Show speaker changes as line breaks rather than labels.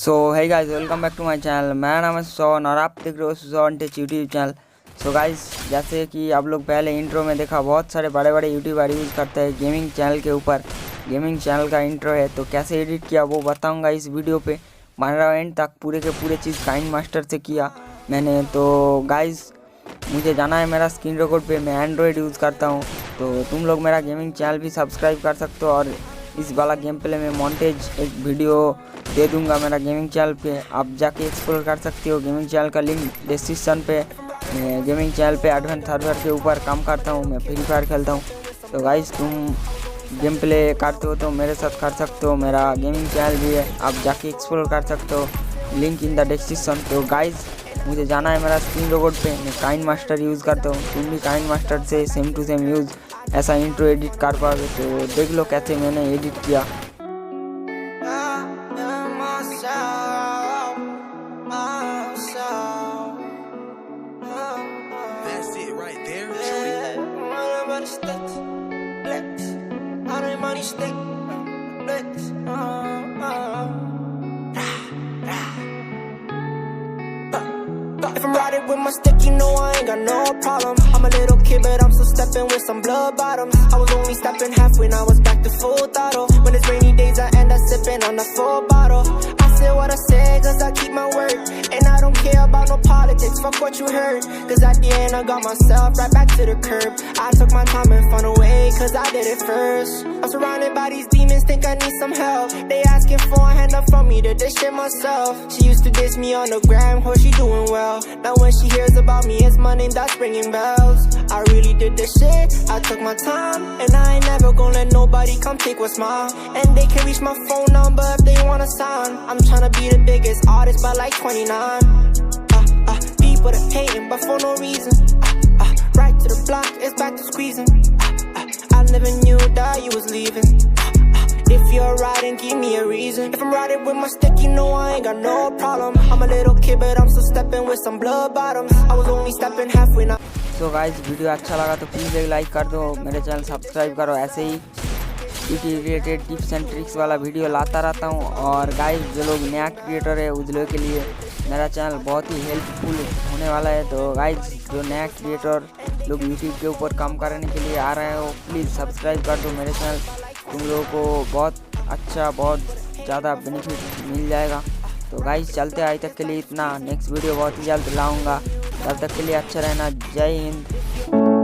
So hey guys, welcome back to my channel. मेरा नाम है सोन और आप देख रहे हो Son Tech YouTube channel. So guys, जैसे कि आप लोग पहले इंट्रो में देखा, बहुत सारे बड़े बड़े यूट्यूबर यूज़ करते हैं गेमिंग चैनल के ऊपर। गेमिंग चैनल का इंट्रो है, तो कैसे एडिट किया वो बताऊंगा इस वीडियो पे। बन रहा एंड तक पूरे के पूरे चीज़ काइनमास्टर से किया मैंने। तो गाइस, मुझे जाना है मेरा स्क्रीन रिकॉर्ड पे। मैं एंड्रॉयड यूज़ करता हूँ, तो तुम लोग मेरा गेमिंग चैनल भी सब्सक्राइब कर सकते हो। और इस वाला गेम प्ले में मॉन्टेज एक वीडियो दे दूंगा मेरा गेमिंग चैनल पे, आप जाके एक्सप्लोर कर सकते हो। गेमिंग चैनल का लिंक डिस्क्रिप्शन पे। मैं गेमिंग चैनल पे एडवेंस सर्वर के ऊपर काम करता हूँ, मैं फ्री फायर खेलता हूँ। तो गाइस, तुम गेम प्ले करते हो तो मेरे साथ कर सकते हो। मेरा गेमिंग चैनल भी है, आप जाके एक्सप्लोर कर सकते हो, लिंक इन द डिस्क्रिप्शन। तो गाइस, मुझे जाना है मेरा स्क्रीन रिकॉर्ड पे। मैं काइनमास्टर यूज़ करता हूँ, तुम भी काइनमास्टर से सेम टू सेम यूज़ ऐसा इंट्रो एडिट कर पाओगे। तो देख लो कैसे मैंने एडिट किया।
If I'm riding with my stick, you know I ain't got no problem. I'm a little kid, but I'm still stepping with some blood bottoms. I was only stepping half when I was back to full throttle. When it's rainy days, I end up sipping on the full bottle. I said what I said, cause I keep my word. And I don't care about no politics, fuck what you heard. Cause at the end, I got myself right back to the curb. I took my time and found a way, cause I did it first. I'm surrounded by these demons, think I need some help. They asking for a hand up from me to dish it myself. She used to diss me on the gram, hope she doing well. Now when she hears about me, it's my name that's ringing bells. I really did this shit, I took my time. And I ain't never gonna let nobody come take what's mine. And they can reach my phone number if they wanna sign. I'm tryna be the biggest artist by like 29. People that hating but for no reason. Right to the block, it's back to squeezing. I never knew that you was leaving. If you're riding, give me a reason. If I'm riding with my stick, you know I ain't got no problem. I'm a little kid, but I'm still stepping with some blood bottoms. I was only stepping halfway now.
So guys, video अच्छा लगा तो please एक like कर दो, मेरे channel subscribe करो। ऐसे ही YouTube related tips and tricks वाला वीडियो लाता रहता हूँ। और गाइस, जो लोग नया क्रिएटर है उस लोगों के लिए मेरा चैनल बहुत ही हेल्पफुल होने वाला है। तो गाइस, जो नया क्रिएटर लोग यूट्यूब के ऊपर काम करने के लिए आ रहे हो, प्लीज़ सब्सक्राइब कर दो मेरे चैनल। तुम लोगों को बहुत अच्छा, बहुत ज़्यादा बेनिफिट मिल जाएगा। तो गाइस, चलते आज तक के लिए इतना। नेक्स्ट वीडियो बहुत ही जल्द लाऊंगा, तब तक के लिए अच्छा रहना। जय हिंद।